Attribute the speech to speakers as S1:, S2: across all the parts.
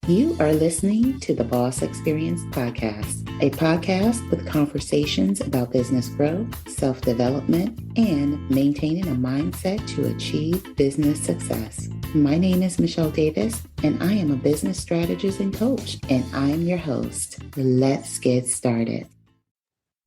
S1: You are listening to the Boss Experience Podcast, a podcast with conversations about business growth, self-development, and maintaining a mindset to achieve business success. My name is Michele Davis, and I am a business strategist and coach, and I am your host. Let's get started.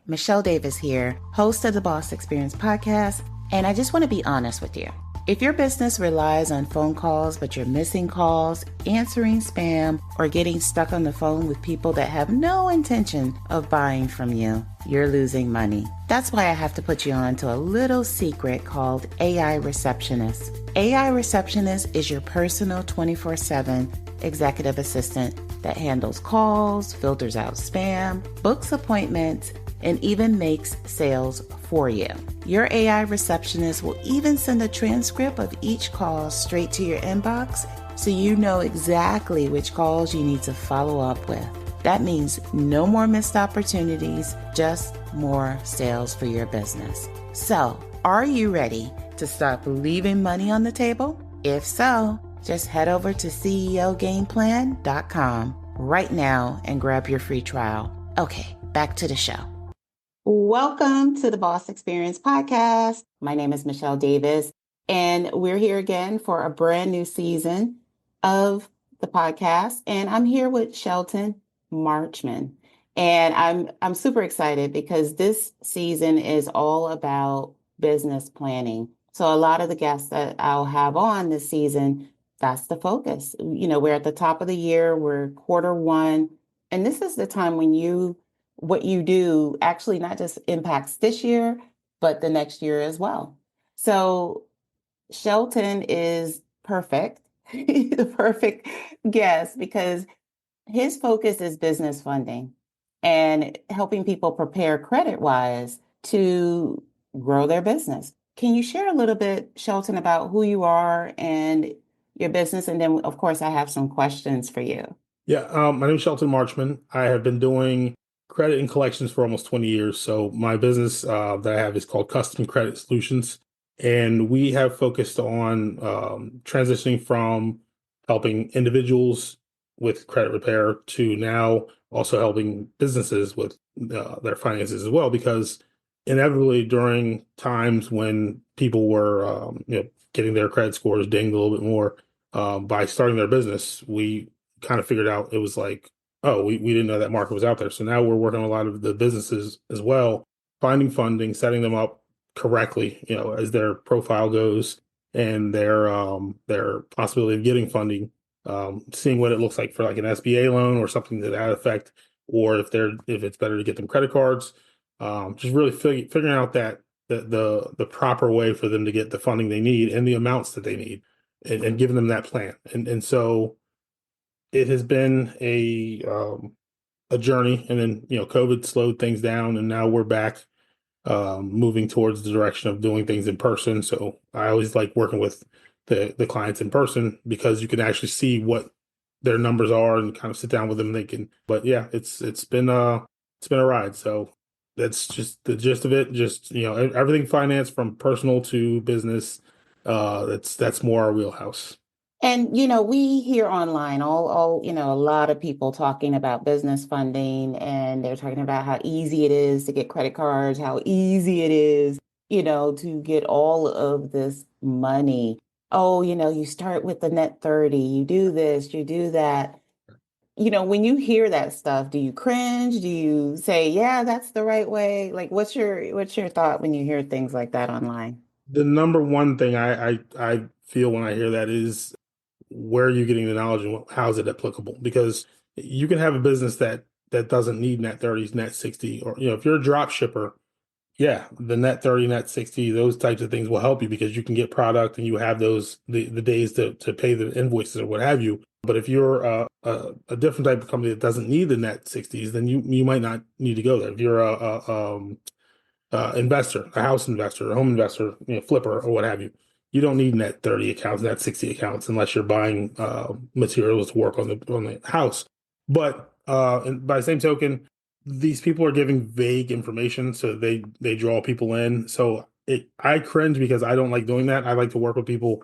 S1: Michele Davis here, host of the Boss Experience Podcast, and I just want to be honest with you. If your business relies on phone calls, but you're missing calls, answering spam, or getting stuck on the phone with people that have no intention of buying from you, you're losing money. That's why I have to put you on to a little secret called AI Receptionist. AI Receptionist is your personal 24/7 executive assistant that handles calls, filters out spam, books appointments, and even makes sales for you. Your AI receptionist will even send a transcript of each call straight to your inbox so you know exactly which calls you need to follow up with. That means no more missed opportunities, just more sales for your business. So, are you ready to stop leaving money on the table? If so, just head over to CEOGamePlan.com right now and grab your free trial. Okay, back to the show. Welcome to the Boss Experience Podcast. My name is Michele Davis, and we're here again for a brand new season of the podcast. And I'm here with Shelton Marchman. And I'm super excited because this season is all about business planning. So a lot of the guests that I'll have on this season, that's the focus. You know, we're at the top of the year, we're quarter one, and this is the time when what you do actually not just impacts this year, but the next year as well. So Shelton is perfect, the perfect guest because his focus is business funding and helping people prepare credit-wise to grow their business. Can you share a little bit, Shelton, about who you are and your business? And then, of course, I have some questions for you.
S2: Yeah, my name is Shelton Marchman. I have been doing credit and collections for almost 20 years. So my business that I have is called Custom Credit Solutions. And we have focused on transitioning from helping individuals with credit repair to now also helping businesses with their finances as well. Because inevitably during times when people were getting their credit scores dinged a little bit more by starting their business, we kind of figured out it was like, oh, we didn't know that market was out there. So now we're working on a lot of the businesses as well, finding funding, setting them up correctly, as their profile goes and their possibility of getting funding, seeing what it looks like for like an SBA loan or something to that effect, or if it's better to get them credit cards, just really figuring out that the proper way for them to get the funding they need and the amounts that they need, and giving them that plan. And so it has been a journey, and then COVID slowed things down, and now we're back moving towards the direction of doing things in person. So I always like working with the clients in person because you can actually see what their numbers are and kind of sit down with them. But yeah, it's been a ride. So that's just the gist of it. Just everything finance from personal to business. That's more our wheelhouse.
S1: And, we hear online a lot of people talking about business funding, and they're talking about how easy it is to get credit cards, how easy it is, to get all of this money. Oh, you start with the net 30, you do this, you do that. When you hear that stuff, do you cringe? Do you say, yeah, that's the right way? Like, what's your thought when you hear things like that online?
S2: The number one thing I feel when I hear that is, where are you getting the knowledge and how is it applicable? Because you can have a business that doesn't need net 30s, net 60, or if you're a drop shipper, yeah, the net 30, net 60, those types of things will help you because you can get product and you have those the days to pay the invoices or what have you. But if you're a different type of company that doesn't need the net 60s, then you might not need to go there. If you're a investor, a house investor, a home investor, flipper or what have you, you don't need net 30 accounts, net 60 accounts unless you're buying materials to work on the house. But and by the same token, these people are giving vague information, so they draw people in. So I cringe because I don't like doing that. I like to work with people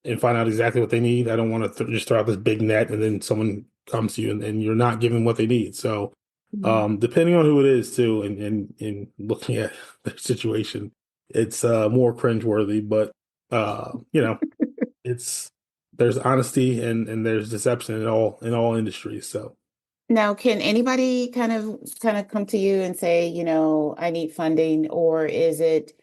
S2: and find out exactly what they need. I don't want to just throw out this big net and then someone comes to you and you're not giving what they need. So
S1: Mhm.
S2: depending on who it is too, and looking at their situation, it's more cringeworthy, but it's there's honesty and there's deception in all industries. So
S1: Now, can anybody kind of come to you and say, I need funding, or is it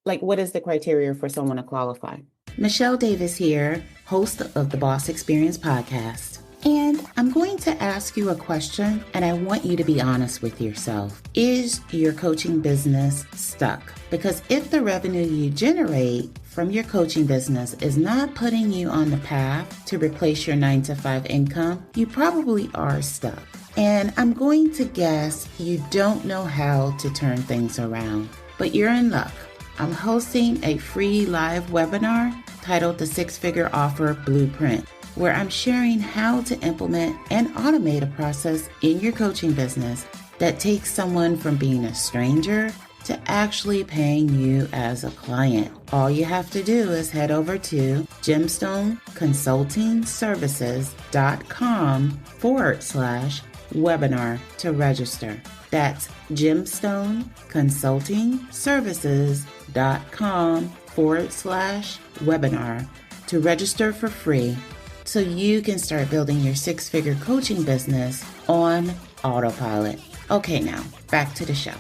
S1: like what is the criteria for someone to qualify? Michele Davis here, host of the Boss Experience podcast. And I'm going to ask you a question, and I want you to be honest with yourself. Is your coaching business stuck? Because if the revenue you generate from your coaching business is not putting you on the path to replace your 9-to-5 income, you probably are stuck. And I'm going to guess you don't know how to turn things around, but you're in luck. I'm hosting a free live webinar titled The Six-Figure Offer Blueprint, where I'm sharing how to implement and automate a process in your coaching business that takes someone from being a stranger to actually paying you as a client. All you have to do is head over to gemstoneconsultingservices.com/webinar to register. That's gemstoneconsultingservices.com/webinar to register for free so you can start building your six-figure coaching business on autopilot. Okay, now back to the show.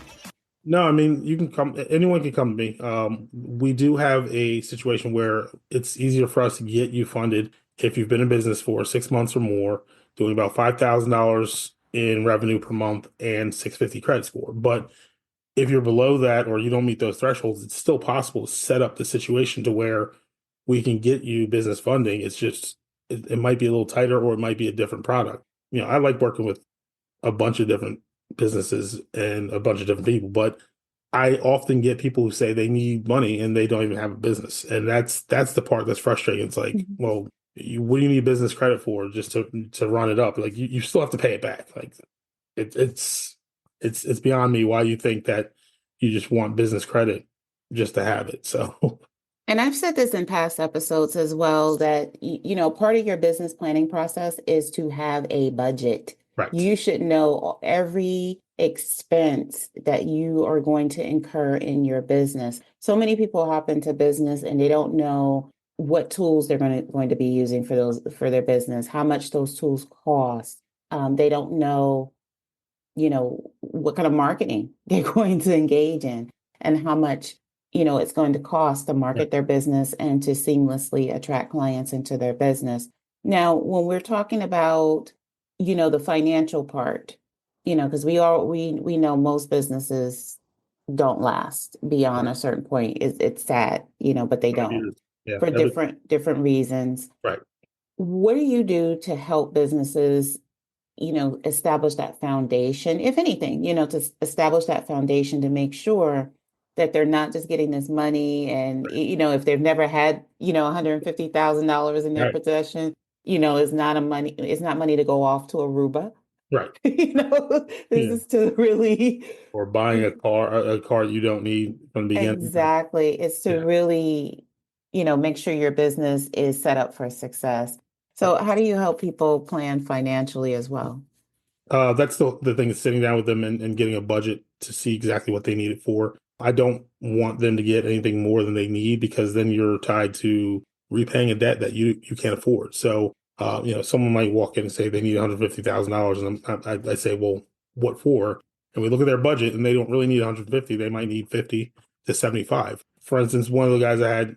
S2: no, I mean, you can come, anyone can come to me. We do have a situation where it's easier for us to get you funded if you've been in business for 6 months or more, doing about $5,000 in revenue per month and 650 credit score. But if you're below that or you don't meet those thresholds, it's still possible to set up the situation to where we can get you business funding. It's just, it might be a little tighter or it might be a different product. I like working with a bunch of different businesses and a bunch of different people, but I often get people who say they need money and they don't even have a business. And that's the part that's frustrating. It's like, well, what do you need business credit for? Just to run it up? Like you still have to pay it back. Like it's beyond me why you think that you just want business credit just to have it. So
S1: And I've said this in past episodes as well that, part of your business planning process is to have a budget.
S2: right,
S1: You should know every expense that you are going to incur in your business. So many people hop into business and they don't know what tools they're going to be using for their business, how much those tools cost. They don't know, what kind of marketing they're going to engage in and how much it's going to cost to
S2: right.
S1: market their business and to seamlessly attract clients into their business. Now, when we're talking about, the financial part, because we know most businesses don't last beyond
S2: Right.
S1: a certain point. It's sad, but they
S2: 5
S1: don't
S2: years. Yeah,
S1: for
S2: every
S1: different reasons.
S2: right.
S1: What do you do to help businesses establish that foundation, if anything, to establish that foundation to make sure that they're not just getting this money and, if they've never had, $150,000 in their
S2: Right.
S1: possession, it's not money to go off to Aruba.
S2: Right.
S1: This
S2: Yeah.
S1: is to really,
S2: Or buying a car you don't need from the beginning.
S1: exactly, it's to
S2: Yeah.
S1: really, make sure your business is set up for success. So how do you help people plan financially as well?
S2: That's the thing is sitting down with them and getting a budget to see exactly what they need it for. I don't want them to get anything more than they need because then you're tied to repaying a debt that you can't afford. So, someone might walk in and say they need $150,000, and I say, well, what for? And we look at their budget, and they don't really need 150. They might need 50 to 75. For instance, one of the guys I had,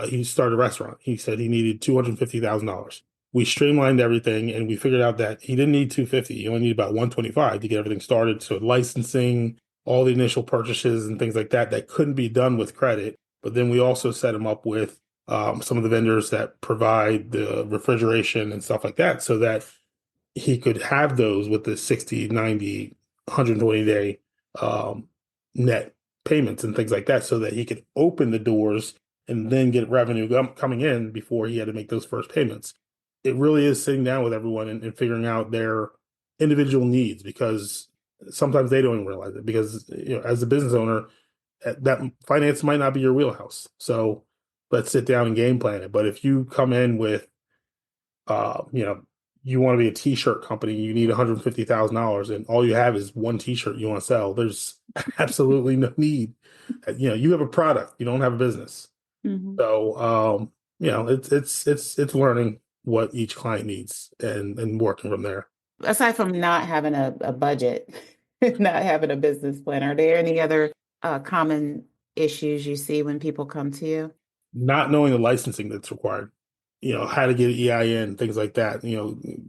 S2: he started a restaurant. He said he needed $250,000. We streamlined everything and we figured out that he didn't need 250. He only needed about 125 to get everything started. So licensing, all the initial purchases and things like that couldn't be done with credit. But then we also set him up with some of the vendors that provide the refrigeration and stuff like that so that he could have those with the 60, 90, 120-day net payments and things like that so that he could open the doors and then get revenue coming in before he had to make those first payments. It really is sitting down with everyone and figuring out their individual needs because sometimes they don't even realize it because as a business owner, that finance might not be your wheelhouse. So let's sit down and game plan it. But if you come in with you want to be a t-shirt company, you need $150,000 and all you have is one t-shirt you want to sell. There's absolutely no need. You have a product, you don't have a business.
S1: Hmm.
S2: So, it's learning what each client needs and working from there.
S1: Aside from not having a budget, not having a business plan, are there any other common issues you see when people come to you?
S2: Not knowing the licensing that's required, how to get an EIN, things like that.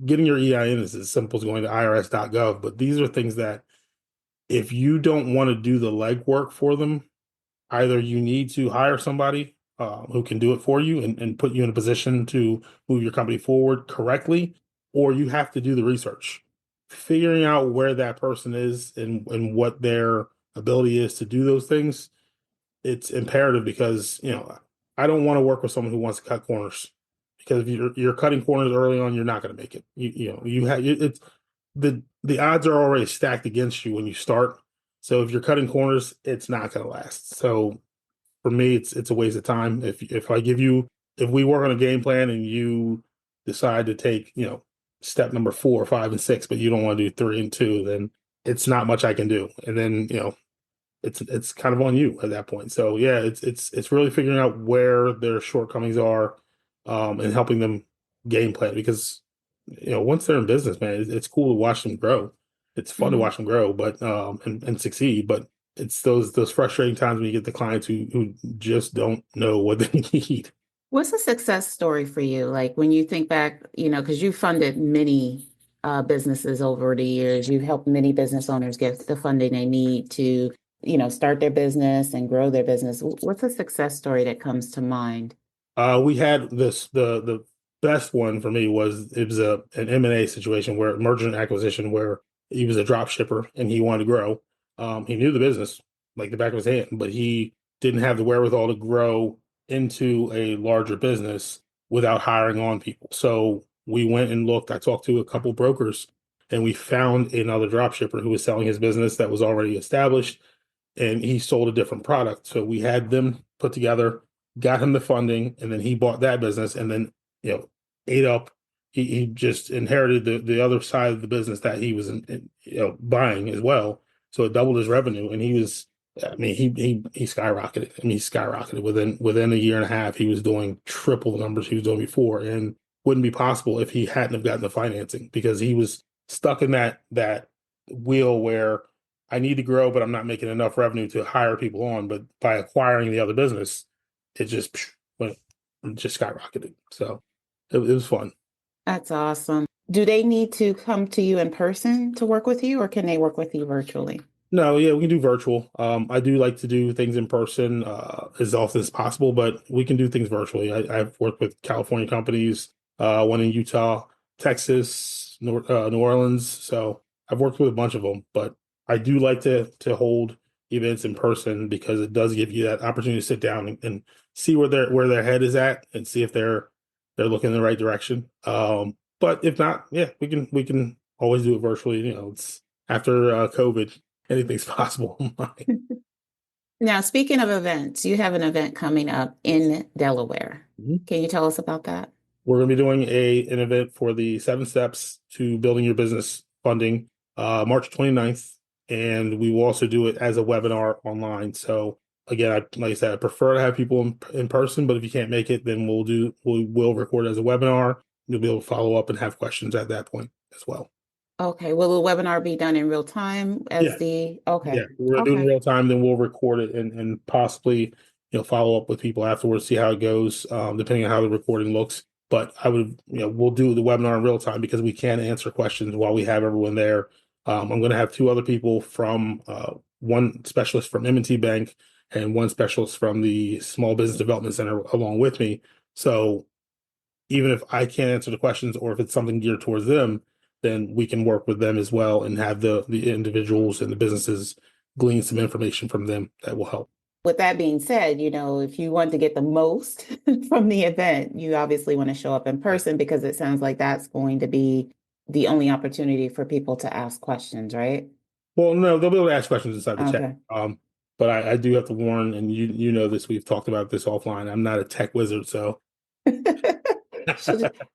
S2: Getting your EIN is as simple as going to irs.gov, but these are things that if you don't want to do the legwork for them, either you need to hire somebody who can do it for you and put you in a position to move your company forward correctly, or you have to do the research. Figuring out where that person is and what their ability is to do those things, it's imperative because, I don't want to work with someone who wants to cut corners because if you're cutting corners early on, you're not going to make it. You have it's the odds are already stacked against you when you start. So if you're cutting corners, it's not going to last. So for me, it's a waste of time. If we work on a game plan and you decide to take, step number 4, 5, and 6, but you don't want to do 3 and 2, then it's not much I can do. And then, it's kind of on you at that point. So yeah, it's really figuring out where their shortcomings are, and helping them game plan because, once they're in business, man, it's cool to watch them grow. It's fun to
S1: Hmm.
S2: watch them grow, but and succeed. But it's those frustrating times when you get the clients who just don't know what they need.
S1: What's a success story for you? Like when you think back, because you funded many businesses over the years, you helped many business owners get the funding they need to, start their business and grow their business. What's a success story that comes to mind?
S2: We had the best one for me was it was an M&A situation where merger and acquisition where he was a drop shipper and he wanted to grow. He knew the business like the back of his hand, but he didn't have the wherewithal to grow into a larger business without hiring on people. So we went and looked. I talked to a couple brokers and we found another drop shipper who was selling his business that was already established and he sold a different product. So we had them put together, got him the funding, and then he bought that business and then, ate up. He just inherited the other side of the business that he was buying as well. So it doubled his revenue and I mean, he skyrocketed. I mean, he skyrocketed within a year and a half. He was doing triple the numbers he was doing before, and wouldn't be possible if he hadn't have gotten the financing because he was stuck in that wheel where I need to grow, but I'm not making enough revenue to hire people on. But by acquiring the other business, it just went, it just skyrocketed. So it was fun.
S1: That's awesome. Do they need to come to you in person to work with you, or can they work with you virtually?
S2: No, yeah, we can do virtual. I do like to do things in person as often as possible, but we can do things virtually. I've worked with California companies, one in Utah, Texas, New Orleans. So I've worked with a bunch of them, but I do like to hold events in person because it does give you that opportunity to sit down and see where their head is at and see if they're looking in the right direction. But if not, yeah, we can always do it virtually. It's after COVID anything's possible.
S1: Now, speaking of events, you have an event coming up in Delaware.
S2: Mhm.
S1: Can you tell us about that?
S2: We're going to be doing an event for the 7 steps to building your business funding, March 29th. And we will also do it as a webinar online. So again, like I said, I prefer to have people in person, but if you can't make it, then we will record it as a webinar. You'll be able to follow up and have questions at that point as well.
S1: Okay. Will the webinar be done in real time
S2: Yeah.
S1: as
S2: Yeah,
S1: okay.
S2: we're gonna do it in
S1: Okay.
S2: real time, then we'll record it and possibly, follow up with people afterwards, see how it goes, depending on how the recording looks. But we'll do the webinar in real time because we can answer questions while we have everyone there. I'm going to have 2 other people from one specialist from M&T Bank and one specialist from the Small Business Development Center along with me. So even if I can't answer the questions or if it's something geared towards them, then we can work with them as well and have the individuals and the businesses glean some information from them that will help.
S1: With that being said, if you want to get the most from the event, you obviously want to show up in
S2: Right.
S1: person because it sounds like that's going to be the only opportunity for people to ask questions, right?
S2: Well, no, they'll be able to ask questions inside the chat.
S1: Okay.
S2: But I do have to warn, and you know this, we've talked about this offline. I'm not a tech wizard, so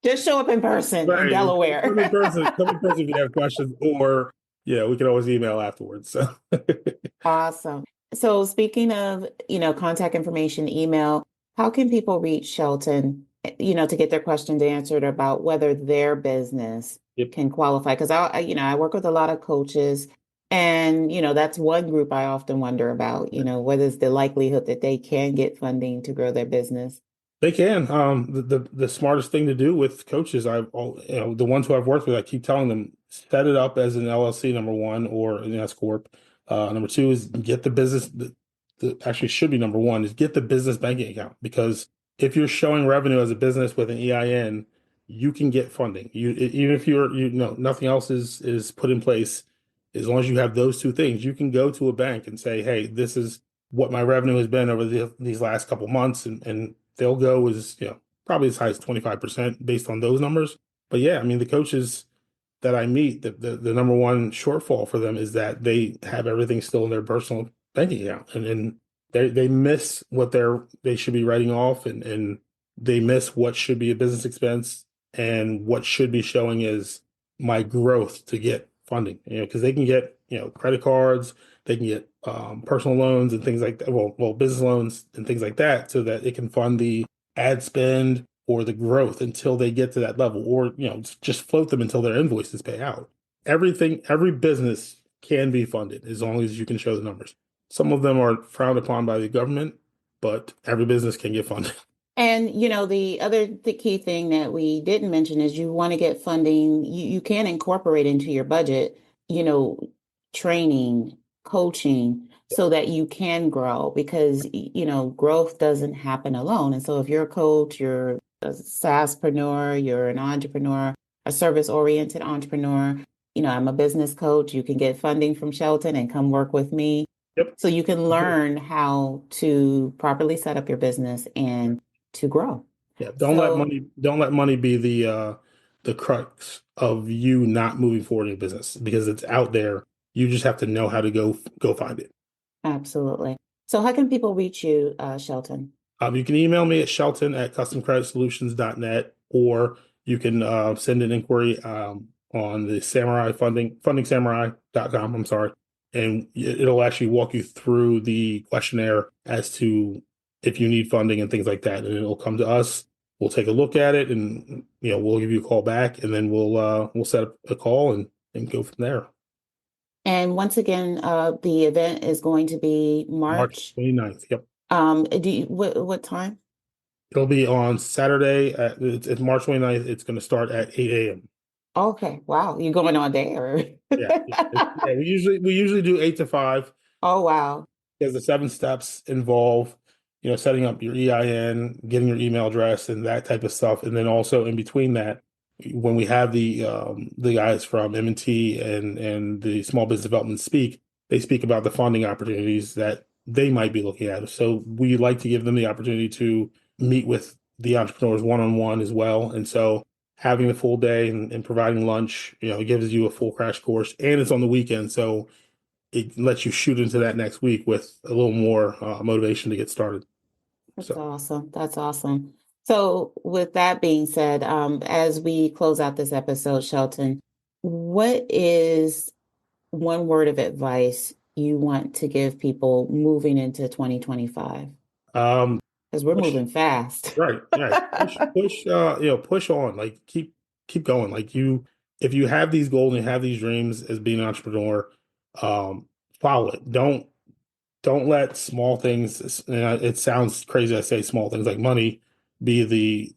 S1: Just show up in person in
S2: Right.
S1: Delaware.
S2: Come in person if you have questions, or yeah, we can always email afterwards. So
S1: Awesome. So speaking of, contact information, email, how can people reach Shelton, to get their questions answered about whether their business
S2: yep.
S1: can qualify? Because I work with a lot of coaches, and, that's one group I often wonder about, what is the likelihood that they can get funding to grow their business?
S2: They can. The smartest thing to do with coaches, the ones who I've worked with, I keep telling them, set it up as an LLC, number one, or an S corp. Number two is get the business. Actually should be number one is get the business banking account, because if you're showing revenue as a business with an EIN, you can get funding. Even if nothing else is put in place, as long as you have those two things, you can go to a bank and say, hey, this is what my revenue has been over these last couple months, and they'll go as probably as high as 25% based on those numbers. But yeah, I mean, the coaches that I meet, the number one shortfall for them is that they have everything still in their personal banking account, and they miss what they should be writing off, and they miss what should be a business expense and what should be showing is my growth to get funding. Because they can get credit cards, they can get personal loans and things like that. Well, business loans and things like that, so that it can fund the ad spend or the growth until they get to that level, or just float them until their invoices pay out. Every business can be funded as long as you can show the numbers. Some of them are frowned upon by the government, but every business can get funded.
S1: And the key thing that we didn't mention is you want to get funding. You can incorporate into your budget, you know, training, coaching, so that you can grow, because growth doesn't happen alone. And so if you're a coach, you're a SaaSpreneur, you're an entrepreneur, a service-oriented entrepreneur. I'm a business coach. You can get funding from Shelton and come work with me.
S2: Yep.
S1: So you can learn how to properly set up your business and to grow.
S2: Yeah,
S1: So
S2: don't let money be the crux of you not moving forward in your business, because it's out there. You just have to know how to go find it.
S1: absolutely. So how can people reach you, Shelton?
S2: You can email me at shelton@customcreditsolutions.net, or you can send an inquiry on the Samurai fundingsamurai.com. I'm sorry. And it'll actually walk you through the questionnaire as to if you need funding and things like that. And it'll come to us. We'll take a look at it, and we'll give you a call back, and then we'll set up a call and go from there.
S1: And once again, the event is going to be
S2: March
S1: March.
S2: 29th. Yep.
S1: What time?
S2: It'll be on Saturday it's March 29th. It's going to start at 8 a.m.
S1: Okay. Wow. You're going on there.
S2: Yeah. We usually do 8 to 5,
S1: Oh, wow.
S2: because the 7 steps involve, setting up your EIN, getting your email address, and that type of stuff. And then also in between that, when we have the guys from M&T and the small business development they speak about the funding opportunities that they might be looking at. So we like to give them the opportunity to meet with the entrepreneurs one-on-one as well. And so having the full day and providing lunch, it gives you a full crash course, and it's on the weekend. So it lets you shoot into that next week with a little more motivation to get started.
S1: That's
S2: So,
S1: awesome. That's awesome. So, with that being said, as we close out this episode, Shelton, what is one word of advice you want to give people moving into 2025?
S2: um,
S1: Because we're
S2: push,
S1: moving fast.
S2: right, yeah, push on, like keep going. Like if you have these goals and you have these dreams as being an entrepreneur, follow it. Don't let small things. It sounds crazy. I say small things like money be the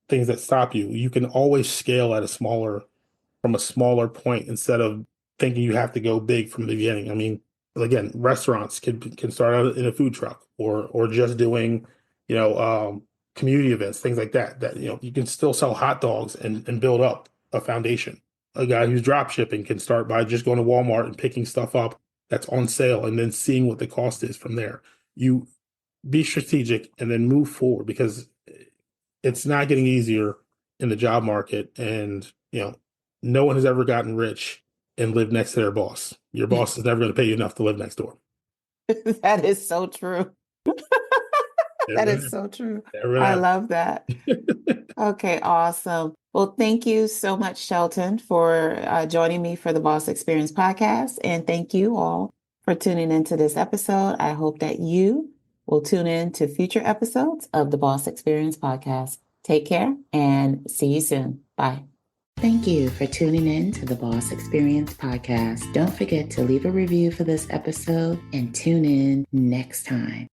S2: things that stop you. You can always scale at from a smaller point, instead of thinking you have to go big from the beginning. I mean, again, restaurants can start out in a food truck, or just doing, community events, things like that. That you can still sell hot dogs and build up a foundation. A guy who's drop shipping can start by just going to Walmart and picking stuff up that's on sale, and then seeing what the cost is from there. You be strategic and then move forward, because it's not getting easier in the job market. And no one has ever gotten rich and lived next to their boss. Your boss is never going to pay you enough to live next door.
S1: That is so true. That
S2: Never,
S1: is so true.
S2: never
S1: I
S2: happen.
S1: love that. Okay, awesome. Well, thank you so much, Shelton, for joining me for the Boss Experience podcast. And thank you all for tuning into this episode. I hope that you will tune in to future episodes of the Boss Experience podcast. Take care and see you soon. Bye. Thank you for tuning in to the Boss Experience podcast. Don't forget to leave a review for this episode and tune in next time.